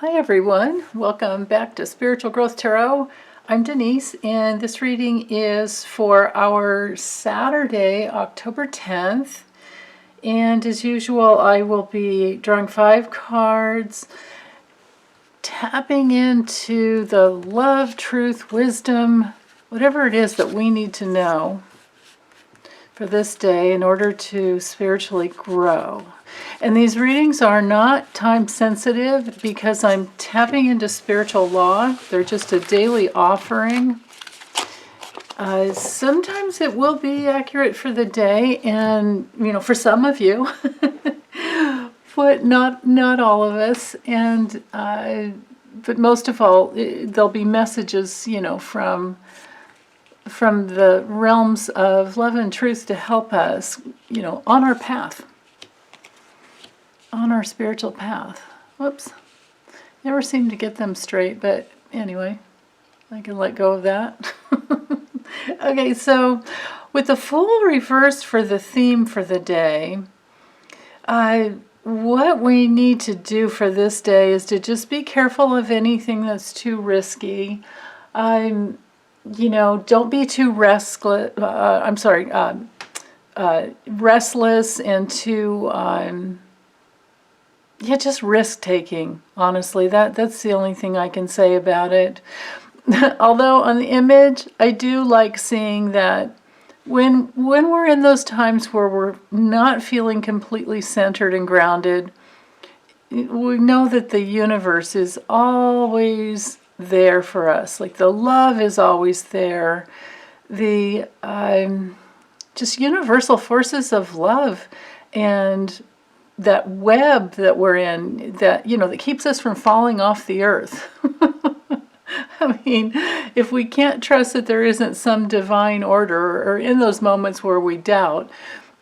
Hi everyone, welcome back to Spiritual Growth Tarot. I'm Denise and this reading is for our Saturday, October 10th. And as usual, I will be drawing 5 cards, tapping into the love, truth, wisdom, whatever it is that we need to know for this day in order to spiritually grow. And these readings are not time sensitive because I'm tapping into spiritual law. They're just a daily offering. Sometimes it will be accurate for the day, and for some of you, but not all of us. And but most of all, there'll be messages, from the realms of love and truth to help us, on our path. On our spiritual path. Whoops. Never seem to get them straight, but anyway, I can let go of that. Okay, so with the Fool reversed for the theme for the day, what we need to do for this day is to just be careful of anything that's too risky. Don't be too restless. Restless and too. Just risk-taking, honestly. That's the only thing I can say about it. Although on the image, I do like seeing that when we're in those times where we're not feeling completely centered and grounded, we know that the universe is always there for us. Like the love is always there. The just universal forces of love and that web that we're in, that keeps us from falling off the earth. I mean, if we can't trust that there isn't some divine order, or in those moments where we doubt,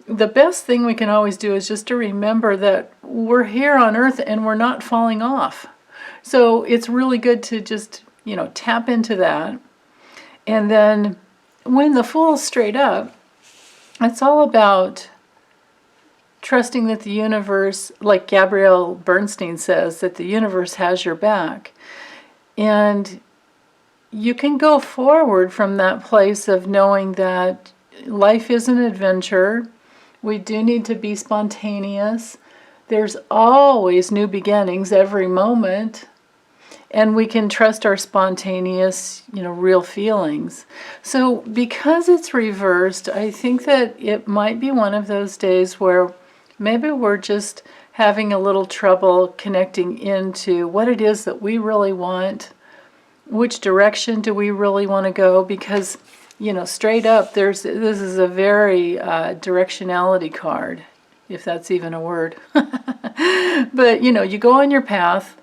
the best thing we can always do is just to remember that we're here on earth and we're not falling off. So it's really good to just, tap into that. And then when the Fool's straight up, it's all about trusting that the universe, like Gabrielle Bernstein says, that the universe has your back. And you can go forward from that place of knowing that life is an adventure. We do need to be spontaneous. There's always new beginnings every moment. And we can trust our spontaneous, real feelings. So because it's reversed, I think that it might be one of those days where maybe we're just having a little trouble connecting into what it is that we really want. Which direction do we really want to go? Because, straight up, this is a very directionality card, if that's even a word. But, you go on your path,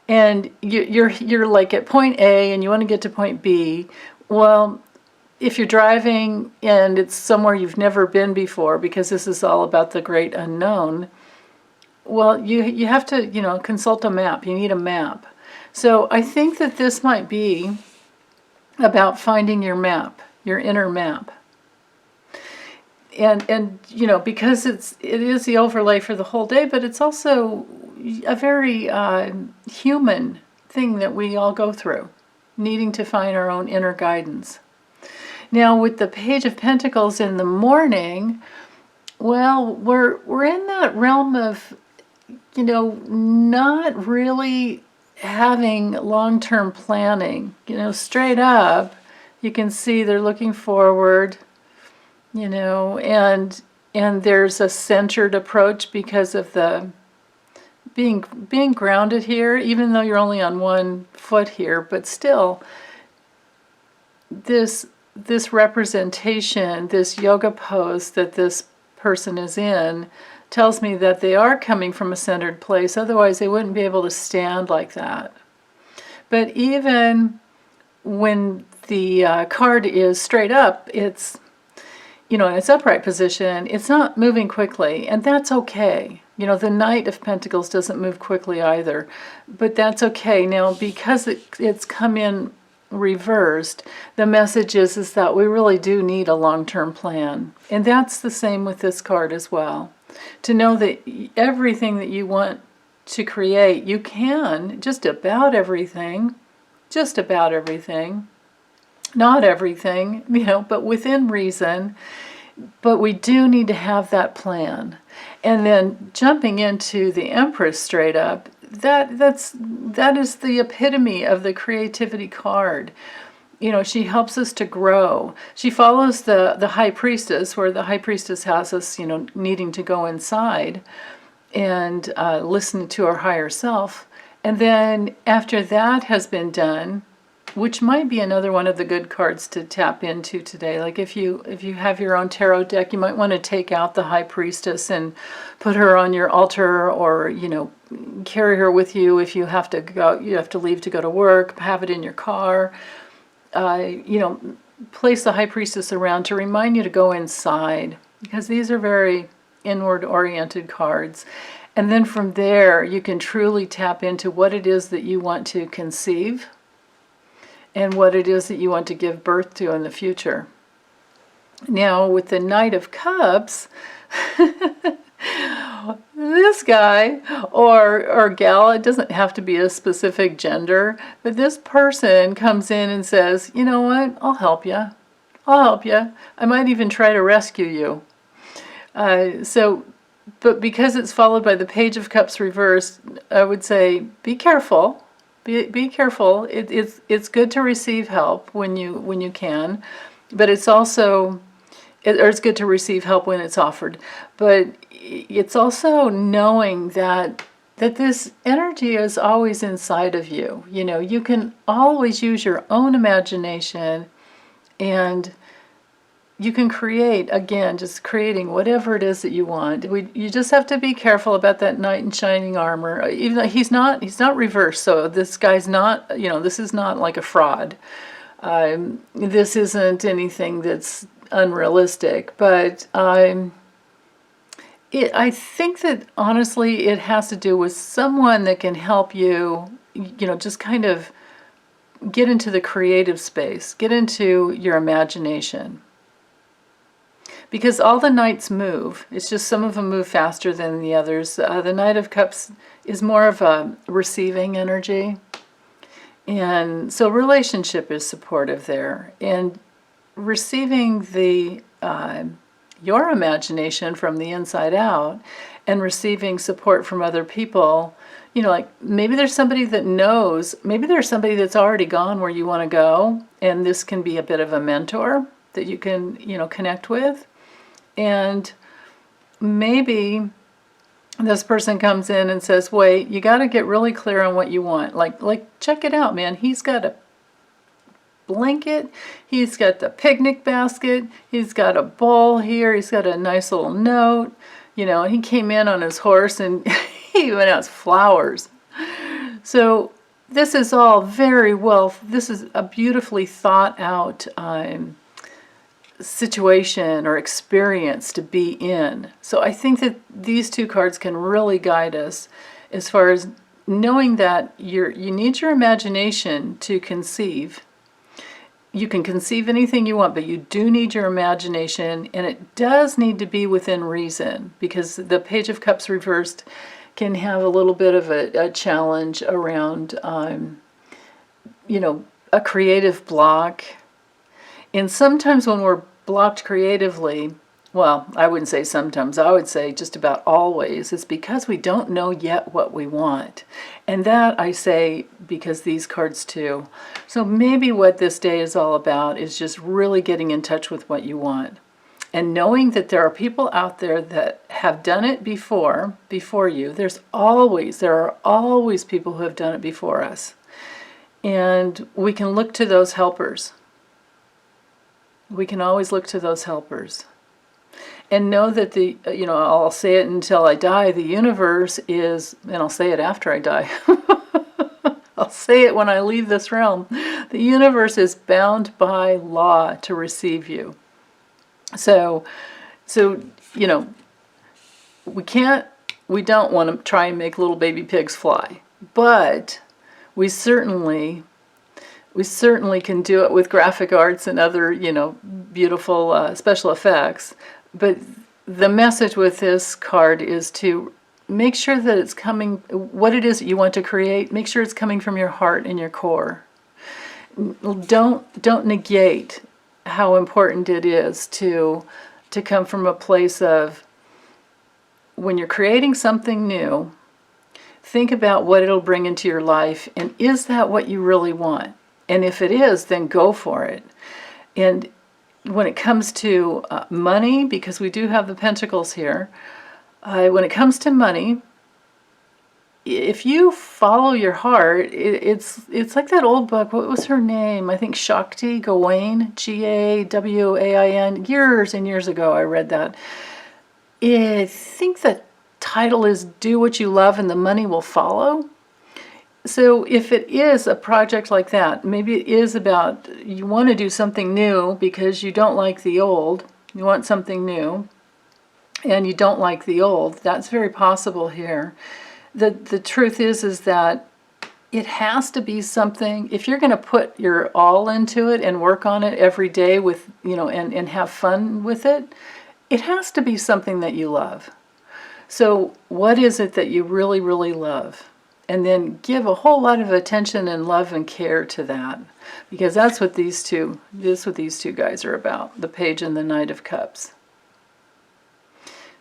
and you're like at point A, and you want to get to point B. Well, if you're driving and it's somewhere you've never been before, because this is all about the great unknown, well, you have to, consult a map. You need a map. So I think that this might be about finding your map, your inner map. And because it is the overlay for the whole day, but it's also a very human thing that we all go through, needing to find our own inner guidance. Now, with the Page of Pentacles in the morning, well, we're in that realm of, not really having long-term planning. Straight up, you can see they're looking forward, and there's a centered approach because of the being grounded here, even though you're only on one foot here, but still, this representation, this yoga pose that this person is in, tells me that they are coming from a centered place. Otherwise, they wouldn't be able to stand like that. But even when the card is straight up, it's, in its upright position, it's not moving quickly, and that's okay. The Knight of Pentacles doesn't move quickly either, but that's okay. Now, because it's come in reversed, the message is that we really do need a long-term plan. And that's the same with this card as well. To know that everything that you want to create. You can just about everything, not everything, but within reason. But we do need to have that plan. And then jumping into the Empress straight up, that is the epitome of the creativity card. She helps us to grow. She follows the High Priestess, where the High Priestess has us, needing to go inside and listen to our higher self. And then after that has been done, which might be another one of the good cards to tap into today. Like if you have your own tarot deck, you might want to take out the High Priestess and put her on your altar, or carry her with you if you have to go. You have to leave to go to work. Have it in your car. Place the High Priestess around to remind you to go inside, because these are very inward-oriented cards. And then from there, you can truly tap into what it is that you want to conceive and what it is that you want to give birth to in the future. Now, with the Knight of Cups, this guy or gal, it doesn't have to be a specific gender, but this person comes in and says, you know what, I'll help you. I might even try to rescue you. But because it's followed by the Page of Cups reversed, I would say be careful. Be careful. It's good to receive help when you can, but it's also it's good to receive help when it's offered. But it's also knowing that this energy is always inside of you. You can always use your own imagination, and you can create, again, just creating whatever it is that you want. You just have to be careful about that knight in shining armor. Even though he's not reversed, so this guy's not, this is not like a fraud. This isn't anything that's unrealistic, but I think that honestly it has to do with someone that can help you, just kind of get into the creative space, get into your imagination. Because all the knights move. It's just some of them move faster than the others. The Knight of Cups is more of a receiving energy. And so relationship is supportive there. And receiving your imagination from the inside out, and receiving support from other people, like maybe there's somebody that knows, maybe there's somebody that's already gone where you want to go, and this can be a bit of a mentor that you can, connect with. And maybe this person comes in and says, wait, you got to get really clear on what you want. Like check it out, man. He's got a blanket, he's got the picnic basket, he's got a bowl here, he's got a nice little note, and he came in on his horse and he went out flowers. So this is all very well, this is a beautifully thought out situation or experience to be in. So I think that these two cards can really guide us as far as knowing that you need your imagination to conceive. You can conceive anything you want, but you do need your imagination, and it does need to be within reason, because the Page of Cups reversed can have a little bit of a challenge around, a creative block. And sometimes when we're blocked creatively, well, I wouldn't say sometimes, I would say just about always, it's because we don't know yet what we want. And that I say because these cards too. So maybe what this day is all about is just really getting in touch with what you want. And knowing that there are people out there that have done it before you. There are always people who have done it before us. And we can look to those helpers. We can always look to those helpers. And know that I'll say it until I die, the universe is, and I'll say it after I die. I'll say it when I leave this realm. The universe is bound by law to receive you. So we don't want to try and make little baby pigs fly, but we certainly can do it with graphic arts and other, beautiful special effects. But the message with this card is to make sure that it's coming, what it is that you want to create, make sure it's coming from your heart and your core. Don't negate how important it is to come from a place of, when you're creating something new, think about what it'll bring into your life, and is that what you really want? And if it is, then go for it. And when it comes to money, because we do have the pentacles here, when it comes to money, if you follow your heart, it's like that old book. What was her name? I think Shakti Gawain, Gawain. Years and years ago, I read that. I think the title is "Do What You Love and the Money Will Follow." So if it is a project like that, maybe it is about you want to do something new because you don't like the old. You want something new, and you don't like the old. That's very possible here. The truth is that it has to be something, if you're going to put your all into it and work on it every day with, and have fun with it, it has to be something that you love. So what is it that you really, really love? And then give a whole lot of attention and love and care to that. Because that's what these two guys are about, the Page and the Knight of Cups.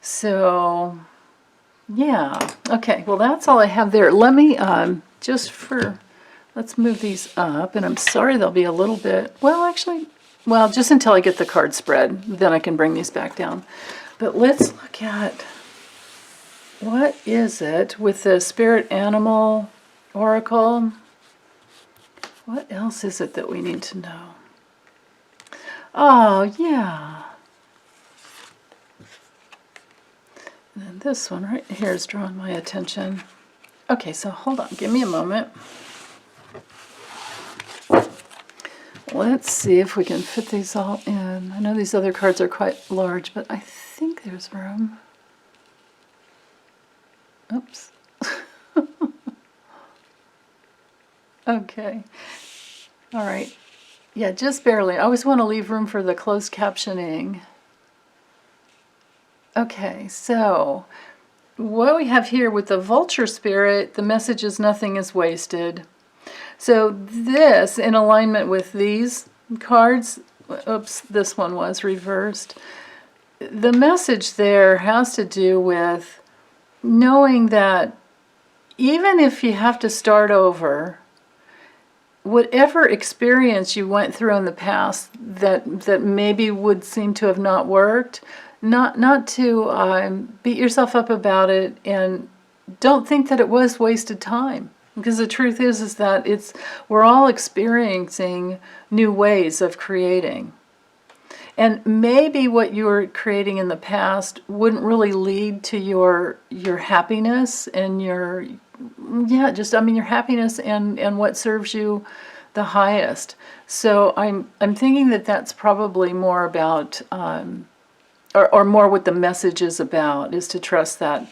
So, yeah. Okay, well, that's all I have there. Let me, let's move these up. And I'm sorry they'll be a little bit, just until I get the card spread. Then I can bring these back down. But let's look at, what is it with the Spirit Animal Oracle? What else is it that we need to know? Oh, yeah. And this one right here is drawing my attention. Okay, so hold on. Give me a moment. Let's see if we can fit these all in. I know these other cards are quite large, but I think there's room. Oops. Okay. All right. Yeah, just barely. I always want to leave room for the closed captioning. Okay, so what we have here with the Vulture Spirit, the message is nothing is wasted. So this, in alignment with these cards, oops, this one was reversed. The message there has to do with knowing that even if you have to start over, whatever experience you went through in the past that maybe would seem to have not worked, not to beat yourself up about it, and don't think that it was wasted time. Because the truth is that we're all experiencing new ways of creating. And maybe what you were creating in the past wouldn't really lead to your happiness and your happiness and what serves you the highest. So I'm thinking that that's probably more about, or more what the message is about, is to trust that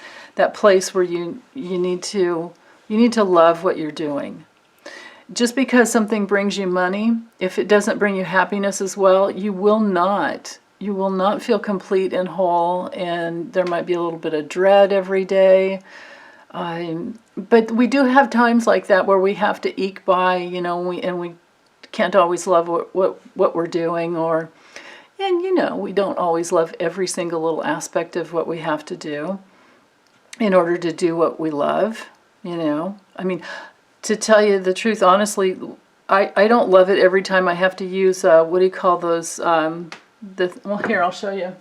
place where you need to love what you're doing. Just because something brings you money, if it doesn't bring you happiness as well, you will not feel complete and whole, and there might be a little bit of dread every day. But we do have times like that where we have to eke by, and we can't always love what we're doing, and we don't always love every single little aspect of what we have to do in order to do what we love. To tell you the truth, honestly, I don't love it every time I have to use, what do you call those, here, I'll show you,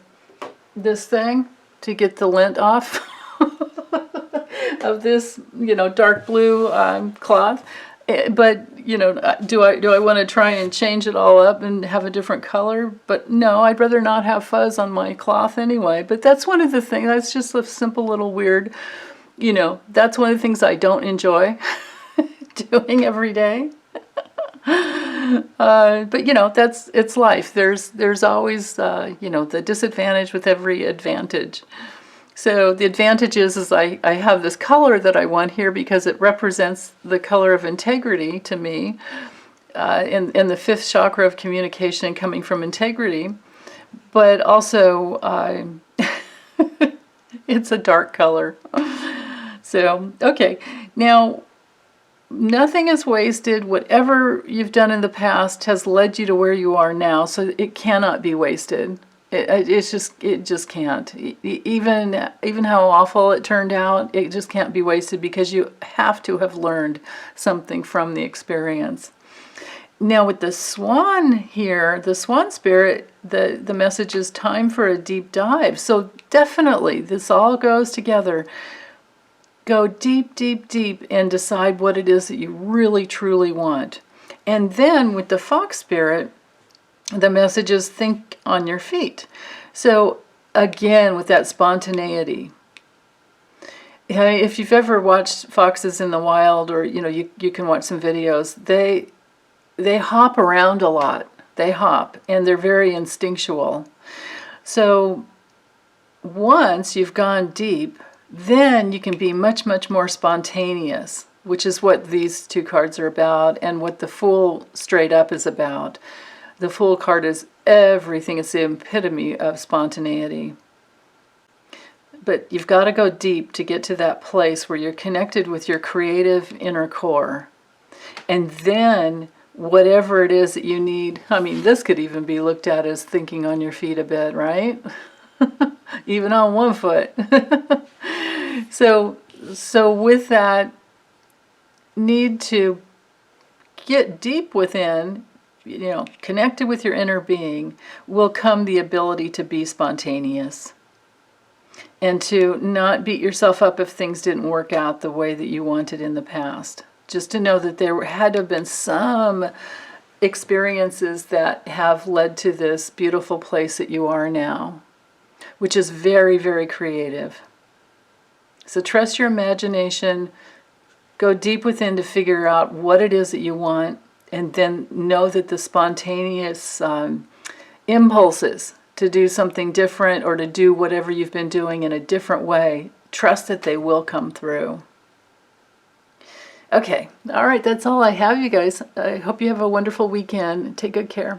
this thing to get the lint off of this, dark blue cloth. But, do I want to try and change it all up and have a different color? But no, I'd rather not have fuzz on my cloth anyway. But that's one of the things, that's just a simple little weird, that's one of the things I don't enjoy doing every day. But it's life. There's always the disadvantage with every advantage. So the advantage is I have this color that I want here because it represents the color of integrity to me, in the fifth chakra of communication coming from integrity. But also it's a dark color. So, okay. Now, nothing is wasted. Whatever you've done in the past has led you to where you are now, so it cannot be wasted. It just can't. Even how awful it turned out, it just can't be wasted because you have to have learned something from the experience. Now with the swan here, the swan spirit, the message is time for a deep dive. So definitely, this all goes together. Go deep, deep, deep and decide what it is that you really, truly want. And then with the fox spirit, the message is think on your feet. So again, with that spontaneity. If you've ever watched foxes in the wild, or you can watch some videos, they hop around a lot. They hop, and they're very instinctual. So once you've gone deep, then you can be much, much more spontaneous, which is what these two cards are about, and what the Fool straight up is about. The Fool card is everything. It's the epitome of spontaneity. But you've got to go deep to get to that place where you're connected with your creative inner core. And then whatever it is that you need, I mean, this could even be looked at as thinking on your feet a bit, right? Even on one foot. So with that need to get deep within, connected with your inner being, will come the ability to be spontaneous. And to not beat yourself up if things didn't work out the way that you wanted in the past. Just to know that there had to have been some experiences that have led to this beautiful place that you are now, which is very, very creative. So trust your imagination, go deep within to figure out what it is that you want, and then know that the spontaneous impulses to do something different or to do whatever you've been doing in a different way, trust that they will come through. Okay, all right, that's all I have, you guys. I hope you have a wonderful weekend. Take good care.